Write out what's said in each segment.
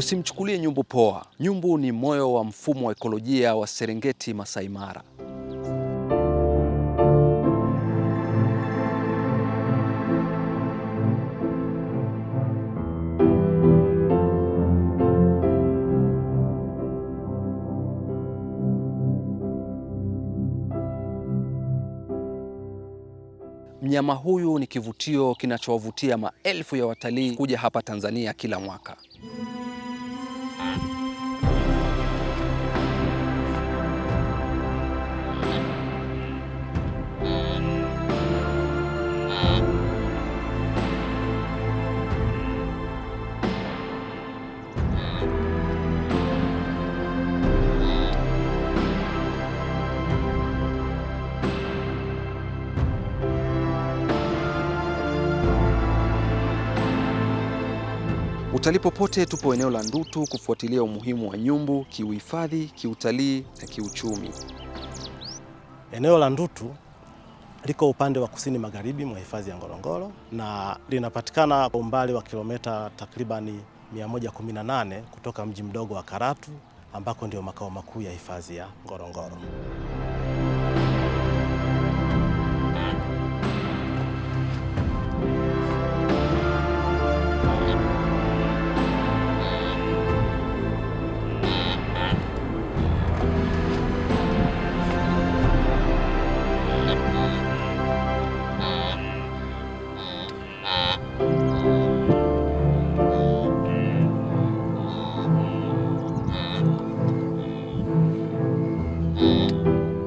Usimchukulie nyumbu poa. Nyumbu ni moyo wa mfumo wa ekolojia wa Serengeti Masai Mara. Mnyama huyu ni kivutio kinachowavutia maelfu ya watalii kuja hapa Tanzania kila mwaka. Utalii popote, tupo eneo la Ndutu kufuatilia umuhimu wa nyumbu kiuhifadhi, kiutalii na kiuchumi. Eneo la Ndutu liko upande wa kusini magharibi mwa hifadhi ya Ngorongoro na linapatikana kwa umbali wa kilomita takribani 118 kutoka mji mdogo wa Karatu ambako ndio makao makuu ya hifadhi ya Ngorongoro.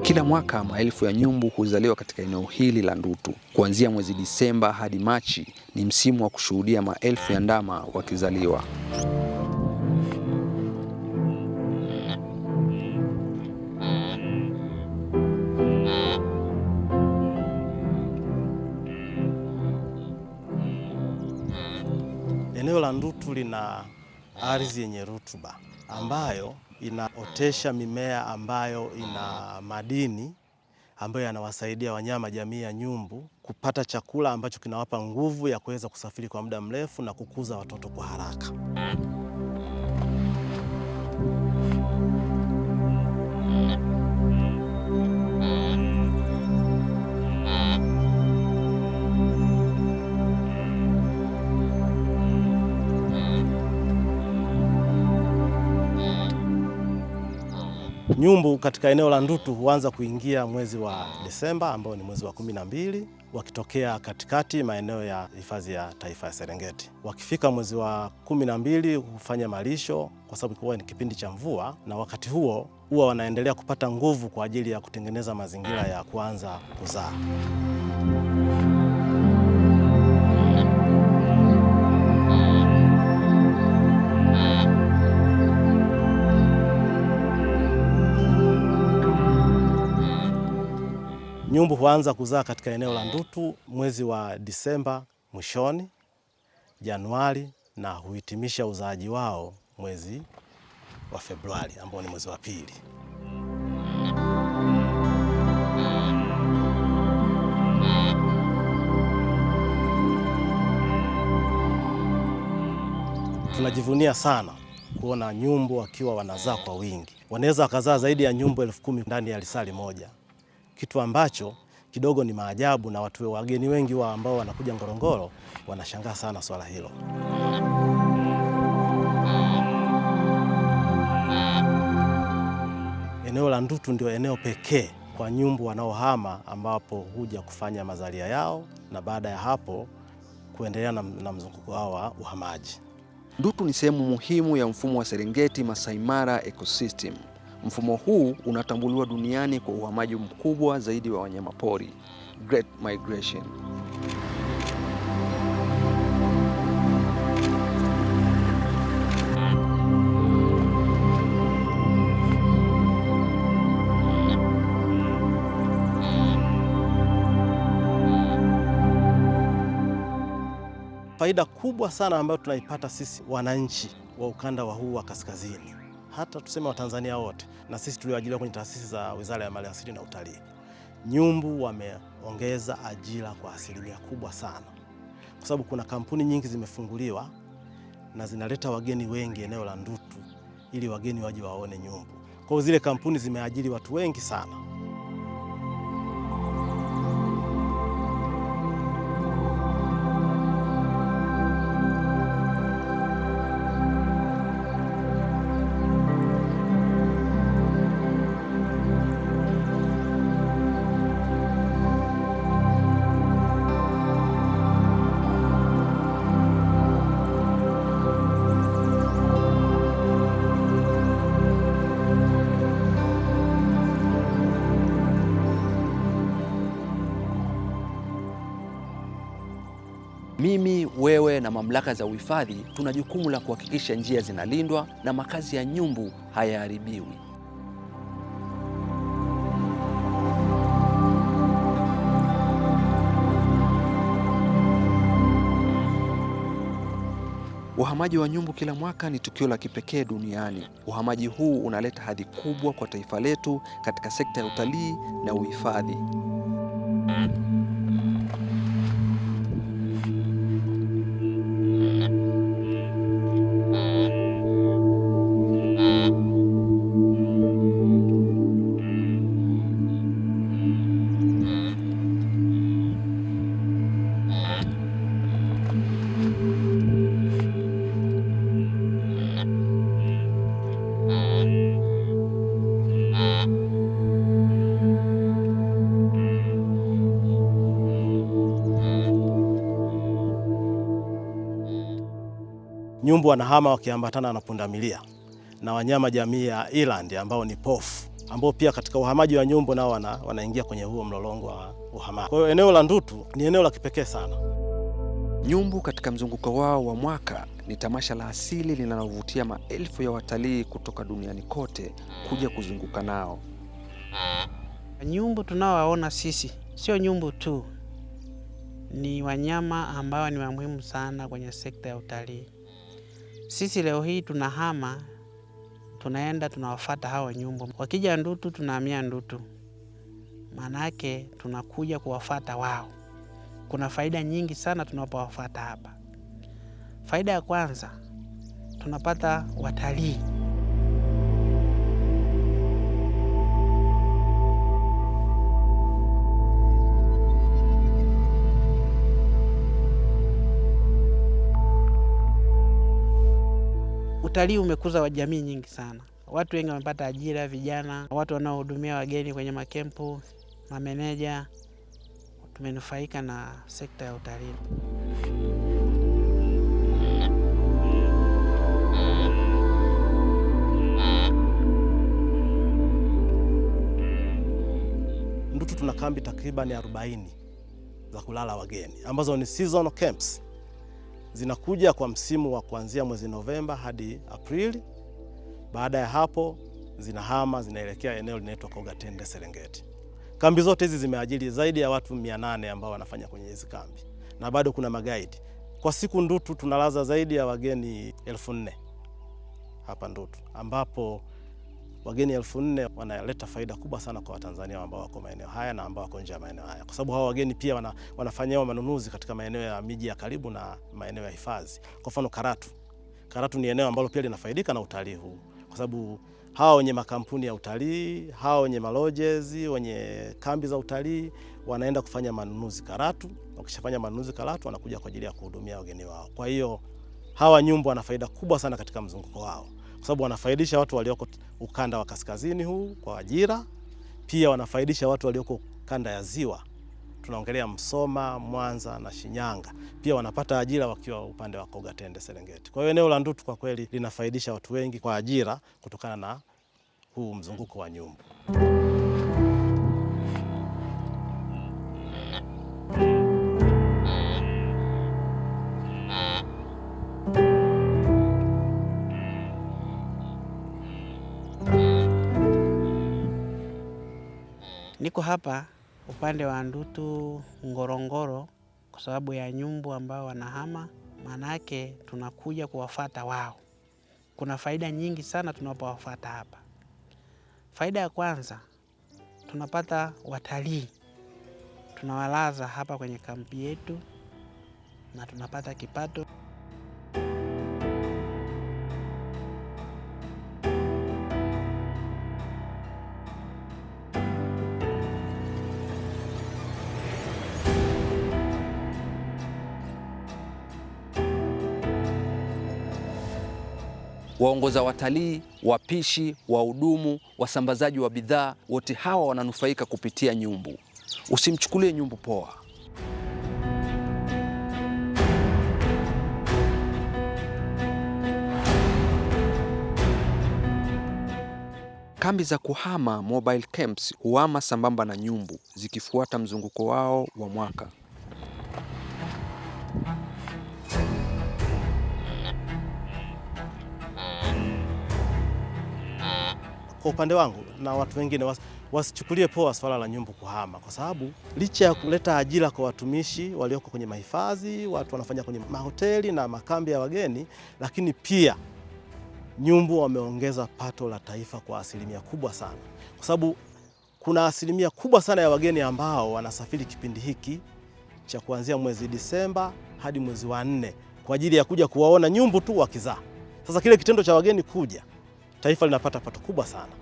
Kila mwaka maelfu ya nyumbu huzaliwa katika eneo hili la Ndutu. Kuanzia mwezi Disemba hadi Machi ni msimu wa kushuhudia maelfu ya ndama wakizaliwa. Eneo la Ndutu lina ardhi yenye rutuba ambayo inaotesha mimea ambayo ina madini ambayo yanawasaidia wanyama jamii ya nyumbu kupata chakula ambacho kinawapa nguvu ya kuweza kusafiri kwa muda mrefu na kukuza watoto kwa haraka. Nyumbu katika eneo la Ndutu huanza kuingia mwezi wa Desemba ambao ni mwezi wa 12, wakitokea katikati maeneo ya hifadhi ya taifa ya Serengeti. Wakifika mwezi wa 12 hufanya malisho kwa sababu huwa ni kipindi cha mvua, na wakati huo huwa wanaendelea kupata nguvu kwa ajili ya kutengeneza mazingira ya kuanza kuzaa. Nyumbu huanza kuzaa katika eneo la Ndutu mwezi wa Disemba mwishoni, Januari, na huhitimisha uzaaji wao mwezi wa Februari ambao ni mwezi wa pili. Tunajivunia sana kuona nyumbu wakiwa wanazaa kwa wingi. Wanaweza wakazaa zaidi ya nyumbu 10,000 ndani ya lisali moja. Kitu ambacho kidogo ni maajabu, na wageni wengi ambao wanakuja Ngorongoro wanashangaa sana swala hilo. Eneo la Ndutu ndio eneo pekee kwa nyumbu wanaohama ambapo huja kufanya mazalia yao na baada ya hapo kuendelea na mzunguko wao wa uhamaji. Ndutu ni sehemu muhimu ya mfumo wa Serengeti Masai Mara ecosystem. Mfumo huu unatambuliwa duniani kwa uhamaji mkubwa zaidi wa wanyamapori, Great Migration. Faida kubwa sana ambayo tunaipata sisi wananchi wa ukanda wa huu wa kaskazini, hata tuseme wa Tanzania wote, na sisi tulioajiriwa kwenye taasisi za Wizara ya Maliasili na Utalii, nyumbu wameongeza ajira kwa asilimia kubwa sana, kwa sababu kuna kampuni nyingi zimefunguliwa na zinaleta wageni wengi eneo la Ndutu ili wageni waje waone nyumbu. Kwa hiyo zile kampuni zimeajiri watu wengi sana. Mimi, wewe na mamlaka za uhifadhi tuna jukumu la kuhakikisha njia zinalindwa na makazi ya nyumbu hayaharibiwi. Uhamaji wa nyumbu kila mwaka ni tukio la kipekee duniani. Uhamaji huu unaleta hadhi kubwa kwa taifa letu katika sekta ya utalii na uhifadhi. Nyumbu wanahama wakiambatana na pundamilia na wanyama jamii ya eland ambao ni pofu, ambao pia katika uhamaji wa nyumbu nao wanaingia kwenye huo mlolongo wa uhamaji. Kwa hiyo eneo la Ndutu ni eneo la kipekee sana. Nyumbu katika mzunguko wao wa mwaka ni tamasha la asili linalovutia maelfu ya watalii kutoka duniani kote kuja kuzunguka nao. Nyumbu tunaowaona sisi sio nyumbu tu, ni wanyama ambao ni muhimu sana kwenye sekta ya utalii. Sisi leo hii tunahama, tunaenda tunawafuata hao nyumbu. Wakija Ndutu tunahamia Ndutu, manake tunakuja kuwafuata wao. Kuna faida nyingi sana tunapowafuata hapa. Faida ya kwanza, tunapata watalii. Utalii umekuza wa jamii nyingi sana. Watu wengi wamepata ajira, vijana, watu wanaohudumia wageni kwenye makempu, mameneja. Tumenufaika na sekta ya utalii. Ndutu tuna kambi takriban 40 za kulala wageni ambazo ni seasonal camps. Zinakuja kwa msimu wa kuanzia mwezi Novemba hadi Aprili. Baada ya hapo zinahama, zinaelekea eneo linaloitwa Kogatende Serengeti. Kambi zote hizi zimeajiri zaidi ya watu 800 ambao wanafanya kwenye hizi kambi, na bado kuna magaidi. Kwa siku Ndutu tunalaza zaidi ya wageni 4,000 hapa Ndutu, ambapo wageni 4,000 wanaleta faida kubwa sana kwa Watanzania ambao wako maeneo haya na ambao wako nje ya maeneo haya, kwa sababu hao wageni pia wanafanyia manunuzi katika maeneo ya miji ya karibu na maeneo ya hifadhi. Kwa mfano Karatu ni eneo ambalo pia linafaidika na utalii huu, kwa sababu hawa wenye makampuni ya utalii, hawa wenye malodges, wenye kambi za utalii wanaenda kufanya manunuzi Karatu. Wakishafanya manunuzi Karatu wanakuja kwa ajili ya kuhudumia wageni wao. Kwa hiyo hawa nyumbu wana faida kubwa sana katika mzunguko wao, kwa sababu wanafaidisha watu walioko ukanda wa kaskazini huu kwa ajira, pia wanafaidisha watu walioko kanda ya ziwa. Tunaongelea Msoma, Mwanza na Shinyanga. Pia wanapata ajira wakiwa upande wa Kogatende Serengeti. Kwa hiyo eneo la Ndutu kwa kweli linafaidisha watu wengi kwa ajira kutokana na huu mzunguko wa nyumbu. Niko hapa upande wa Ndutu Ngorongoro kwa sababu ya nyumbu ambao wanahama, manake tunakuja kuwafuata wao. Kuna faida nyingi sana tunapowafuata hapa. Faida ya kwanza, tunapata watalii. Tunawalaza hapa kwenye kambi yetu na tunapata kipato. Waongoza watalii, wapishi, wahudumu, wasambazaji wa bidhaa, wote hawa wananufaika kupitia nyumbu. Usimchukulie nyumbu poa. Kambi za kuhama mobile camps huhama sambamba na nyumbu, zikifuata mzunguko wao wa mwaka. Kwa upande wangu na watu wengine wasichukulie poa swala la nyumbu kuhama, kwa sababu licha ya kuleta ajira kwa watumishi walioko kwenye mahifadhi, watu wanafanya kwenye mahoteli na makambi ya wageni, lakini pia nyumbu wameongeza pato la taifa kwa asilimia kubwa sana, kwa sababu kuna asilimia kubwa sana ya wageni ambao wanasafiri kipindi hiki cha kuanzia mwezi Disemba hadi mwezi wa 4 kwa ajili ya kuja kuwaona nyumbu tu wakizaa. Sasa kile kitendo cha wageni kuja, taifa linapata pato kubwa sana.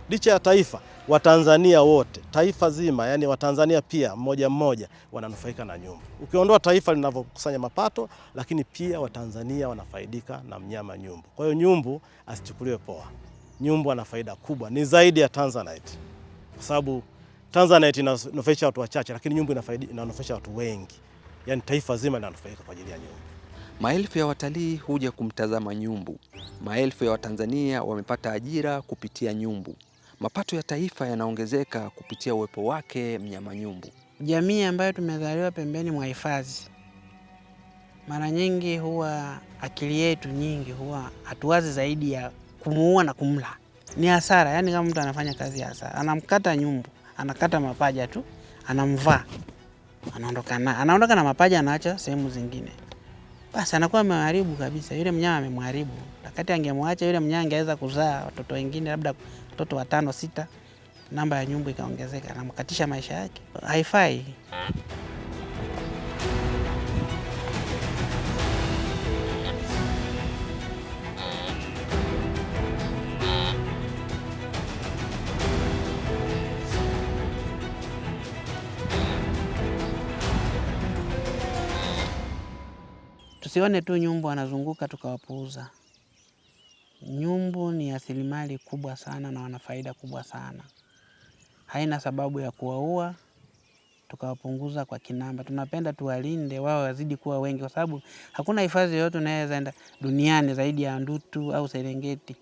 Licha ya taifa, Watanzania wote, taifa zima, yani Watanzania pia mmoja mmoja wananufaika na nyumbu. Ukiondoa taifa linavyokusanya mapato, lakini pia Watanzania wanafaidika na mnyama nyumbu. Kwa hiyo nyumbu asichukuliwe poa. Nyumbu ana faida kubwa, ni zaidi ya Tanzanite. Kwa sababu Tanzanite inanufaisha watu wachache, lakini nyumbu inanufaisha watu wengi. Yani taifa zima linanufaika kwa ajili ya nyumbu. Maelfu ya watalii huja kumtazama nyumbu. Maelfu ya Watanzania wamepata ajira kupitia nyumbu. Mapato ya taifa yanaongezeka kupitia uwepo wake mnyama nyumbu. Jamii ambayo tumezaliwa pembeni mwa hifadhi, mara nyingi huwa akili yetu nyingi huwa hatuwazi zaidi ya kumuua na kumla. Ni hasara, yani kama mtu anafanya kazi ya hasara. Anamkata nyumbu, anakata mapaja tu, anamvaa, anaondoka na mapaja, anaacha sehemu zingine. Basi anakuwa ameharibu kabisa, yule mnyama amemharibu. Wakati angemwacha yule mnyama angeweza kuzaa watoto wengine, labda watoto 5 6, namba ya nyumbu ikaongezeka, anamkatisha maisha yake. Haifai. Tusione tu nyumbu wanazunguka tukawapuuza. Nyumbu ni rasilimali kubwa sana na wana faida kubwa sana. Haina sababu ya kuwaua tukawapunguza kwa kinamba. Tunapenda tuwalinde wao wazidi kuwa wengi, kwa sababu hakuna hifadhi yoyote unaweza enda duniani zaidi ya Ndutu au Serengeti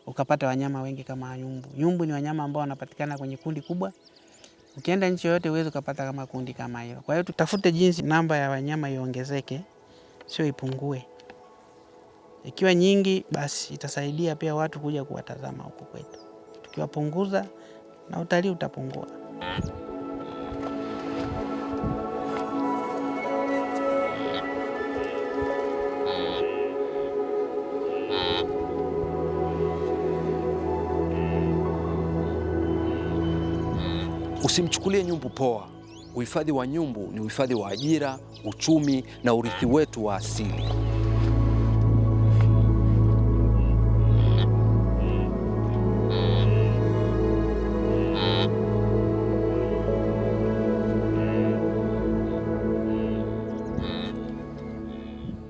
ukapata wanyama wengi kama nyumbu. Nyumbu ni wanyama ambao wanapatikana kwenye kundi kubwa. Ukienda nchi yoyote uweze ukapata kama kundi kama hilo. Kwa hiyo tutafute jinsi namba ya wanyama iongezeke, sio ipungue. Ikiwa nyingi, basi itasaidia pia watu kuja kuwatazama huko kwetu. Tukiwapunguza na utalii utapungua. Usimchukulie nyumbu poa. Uhifadhi wa nyumbu ni uhifadhi wa ajira, uchumi na urithi wetu wa asili.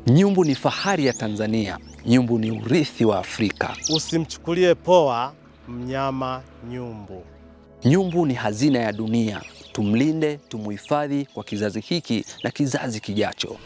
Nyumbu ni fahari ya Tanzania. Nyumbu ni urithi wa Afrika. Usimchukulie poa mnyama nyumbu. Nyumbu ni hazina ya dunia. Tumlinde, tumuhifadhi kwa kizazi hiki na kizazi kijacho.